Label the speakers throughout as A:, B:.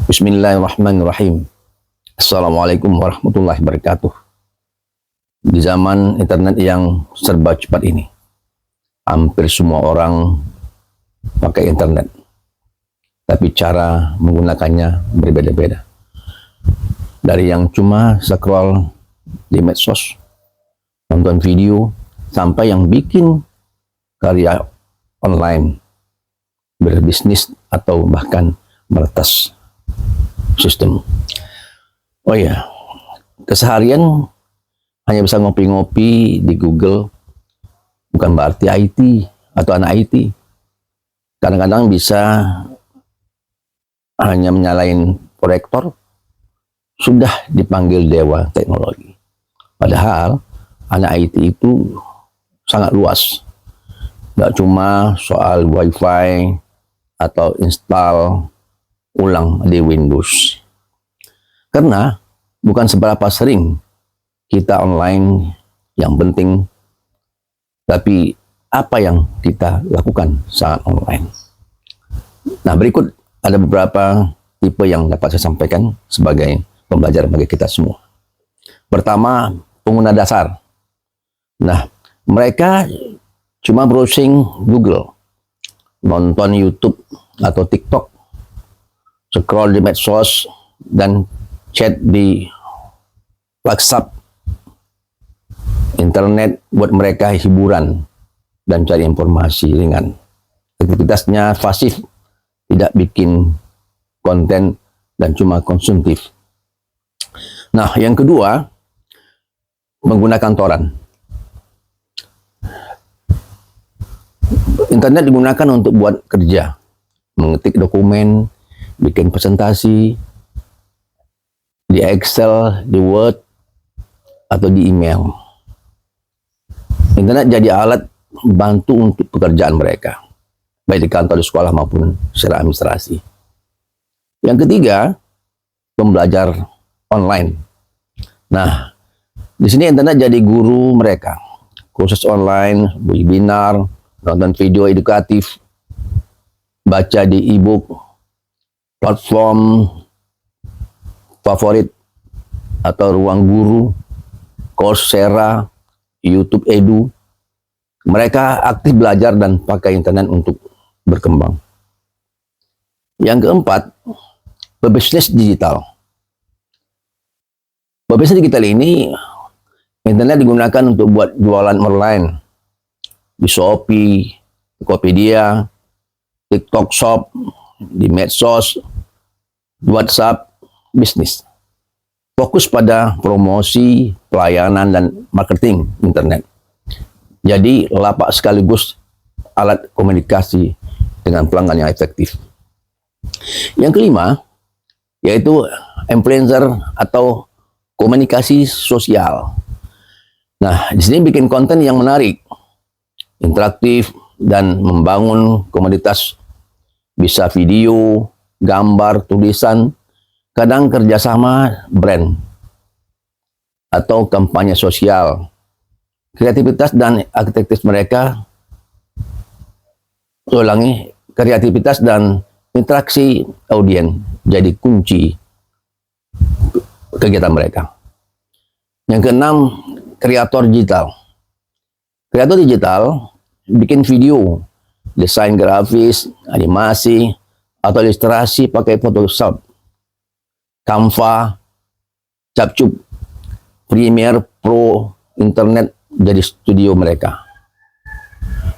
A: Bismillahirrahmanirrahim. Assalamualaikum warahmatullahi wabarakatuh. Di zaman internet yang serba cepat ini, hampir semua orang pakai internet. Tapi cara menggunakannya berbeda-beda. Dari yang cuma scroll di medsos, nonton video, sampai yang bikin karya online, berbisnis, atau bahkan meretas sistem. Oh ya, keseharian hanya bisa ngopi-ngopi di Google, bukan berarti IT atau anak IT. Kadang-kadang bisa hanya menyalain proyektor, sudah dipanggil dewa teknologi. Padahal anak IT itu sangat luas. Tidak cuma soal wifi atau install ulang di Windows. Karena bukan seberapa sering kita online yang penting, tapi apa yang kita lakukan saat online. Nah, berikut ada beberapa tipe yang dapat saya sampaikan sebagai pembelajaran bagi kita semua. Pertama, pengguna dasar. Nah, mereka cuma browsing Google, nonton YouTube atau TikTok, scroll di medsos, dan chat di WhatsApp. Internet buat mereka hiburan dan cari informasi ringan. Aktivitasnya pasif, tidak bikin konten, dan cuma konsumtif. Nah, yang kedua, menggunakan torrent. Internet digunakan untuk buat kerja, mengetik dokumen, bikin presentasi, di Excel, di Word, atau di email. Internet jadi alat bantu untuk pekerjaan mereka, baik di kantor, di sekolah, maupun secara administrasi. Yang ketiga, pembelajar online. Nah, di sini internet jadi guru mereka. Kursus online, webinar, nonton video edukatif, baca di e-book, platform favorit atau Ruang Guru, Coursera, YouTube Edu. Mereka aktif belajar dan pakai internet untuk berkembang. Yang keempat, pebisnis digital. Pebisnis digital ini, internet digunakan untuk buat jualan online di Shopee, Tokopedia, TikTok Shop, di medsos, WhatsApp, bisnis. Fokus pada promosi, pelayanan, dan marketing internet. Jadi lapak sekaligus alat komunikasi dengan pelanggan yang efektif. Yang kelima, yaitu influencer atau komunikasi sosial. Nah, di sini bikin konten yang menarik, interaktif, dan membangun komunitas. Bisa video, gambar, tulisan, kadang kerjasama brand atau kampanye sosial. Kreativitas dan aktivitas mereka, kreativitas dan interaksi audiens jadi kunci kegiatan mereka. Yang keenam, kreator digital. Kreator digital bikin video, desain grafis, animasi, atau ilustrasi pakai Photoshop, Canva, Capcut, Premiere Pro, internet jadi studio mereka.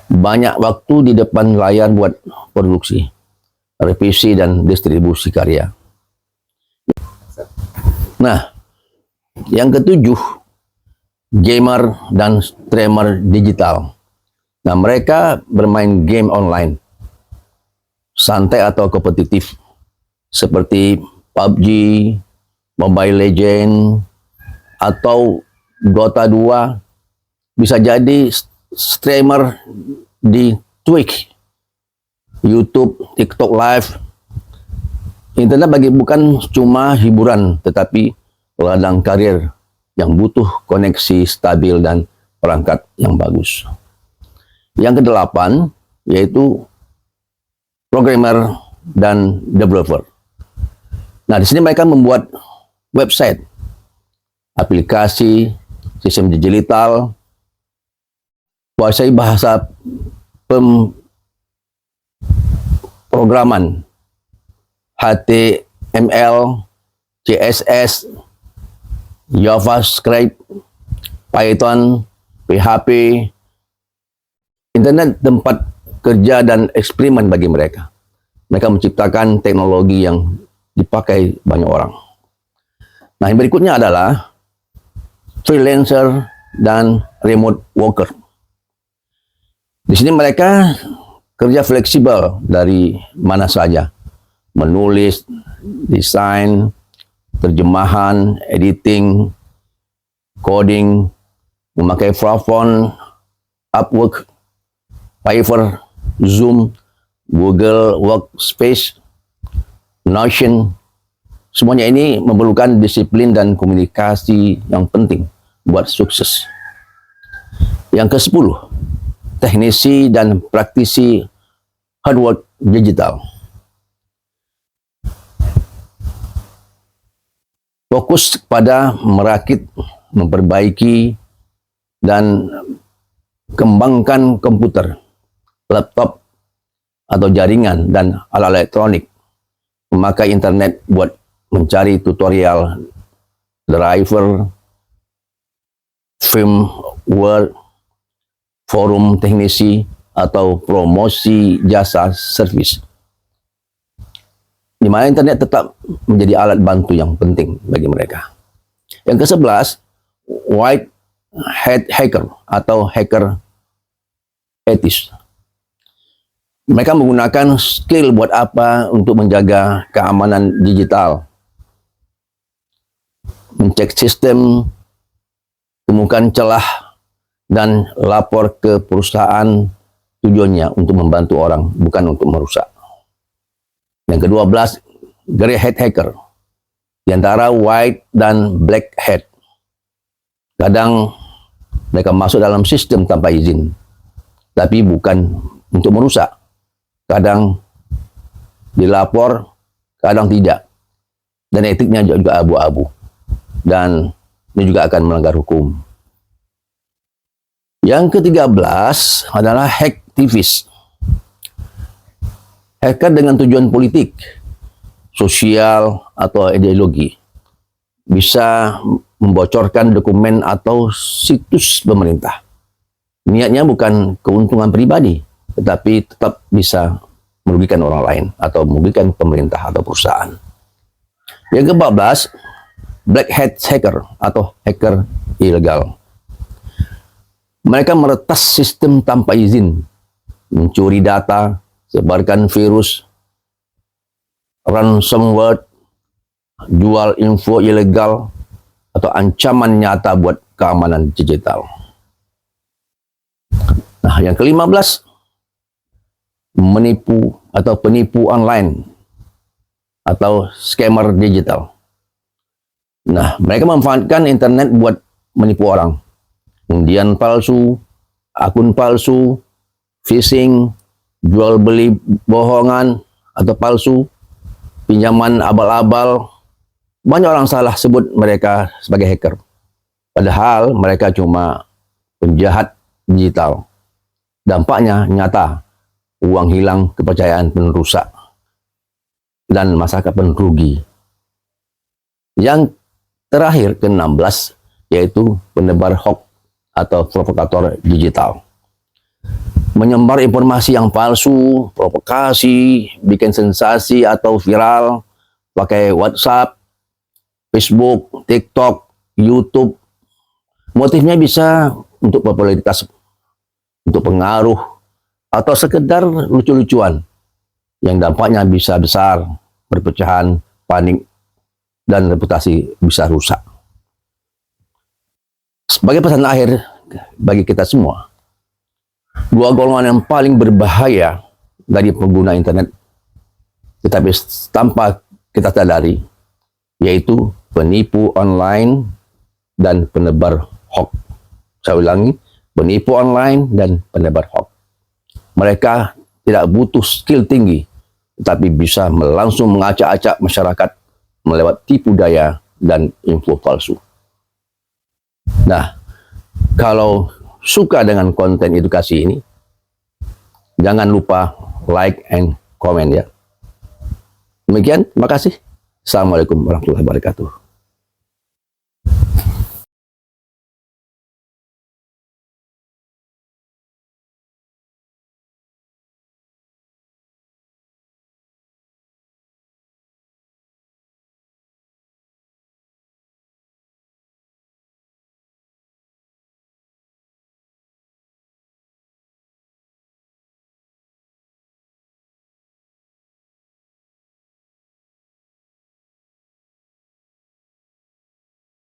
A: Banyak waktu di depan layar buat produksi, revisi, dan distribusi karya. Nah, yang ketujuh, gamer dan streamer digital. Nah, mereka bermain game online, santai atau kompetitif, seperti PUBG, Mobile Legends, atau Dota 2. Bisa jadi streamer di Twitch, YouTube, TikTok Live. Internet bukan cuma hiburan, tetapi ladang karir yang butuh koneksi stabil dan perangkat yang bagus. Yang kedelapan, yaitu programmer dan developer. Nah, di sini mereka membuat website, aplikasi, sistem digital, kuasai bahasa pemrograman, HTML, CSS, JavaScript, Python, PHP. Internet tempat kerja dan eksperimen bagi mereka. Mereka menciptakan teknologi yang dipakai banyak orang. Nah, yang berikutnya adalah freelancer dan remote worker. Di sini mereka kerja fleksibel dari mana saja. Menulis, desain, terjemahan, editing, coding, memakai platform Upwork, Fiverr, Zoom, Google Workspace, Notion. Semuanya ini memerlukan disiplin dan komunikasi yang penting buat sukses. Yang ke-10, teknisi dan praktisi hardware digital. Fokus pada merakit, memperbaiki, dan kembangkan komputer, laptop, atau jaringan dan alat elektronik. Memakai internet buat mencari tutorial, driver, firmware, forum teknisi, atau promosi jasa servis. Di mana internet tetap menjadi alat bantu yang penting bagi mereka. Yang ke-11, white hat hacker atau hacker etis. Mereka menggunakan skill buat apa untuk menjaga keamanan digital, mencek sistem, temukan celah, dan lapor ke perusahaan. Tujuannya untuk membantu orang, bukan untuk merusak. Yang ke-12, grey hat hacker, di antara white dan black hat. Kadang mereka masuk dalam sistem tanpa izin, tapi bukan untuk merusak. Kadang dilapor, kadang tidak. Dan etiknya juga abu-abu. Dan ini juga akan melanggar hukum. Yang ke-13 adalah hacktivis. Hacker dengan tujuan politik, sosial, atau ideologi. Bisa membocorkan dokumen atau situs pemerintah. Niatnya bukan keuntungan pribadi, tetapi tetap bisa merugikan orang lain atau merugikan pemerintah atau perusahaan. Yang ke-14, black hat hacker atau hacker ilegal. Mereka meretas sistem tanpa izin, mencuri data, sebarkan virus, ransomware, jual info ilegal, atau ancaman nyata buat keamanan digital. Nah, yang ke-15, menipu atau penipu online atau scammer digital. Nah, mereka memanfaatkan internet buat menipu orang. Undian palsu, akun palsu, phishing, jual beli bohongan atau palsu, pinjaman abal-abal. Banyak orang salah sebut mereka sebagai hacker. Padahal mereka cuma penjahat digital. Dampaknya nyata, uang hilang, kepercayaan pun rusak, dan masyarakat pun rugi. Yang terakhir, ke-16, yaitu penebar hoax atau provokator digital. Menyebar informasi yang palsu, provokasi, bikin sensasi atau viral, pakai WhatsApp, Facebook, TikTok, YouTube. Motifnya bisa untuk popularitas, untuk pengaruh, atau sekedar lucu-lucuan yang dampaknya bisa besar, perpecahan, panik, dan reputasi bisa rusak. Sebagai pesan akhir bagi kita semua, dua golongan yang paling berbahaya dari pengguna internet, tetapi tanpa kita sadari, yaitu penipu online dan penebar hoax. Saya ulangi, penipu online dan penebar hoax. Mereka tidak butuh skill tinggi, tetapi bisa langsung mengacak-acak masyarakat melewat tipu daya dan info palsu. Nah, kalau suka dengan konten edukasi ini, jangan lupa like and comment ya. Demikian, terima kasih. Assalamualaikum warahmatullahi wabarakatuh.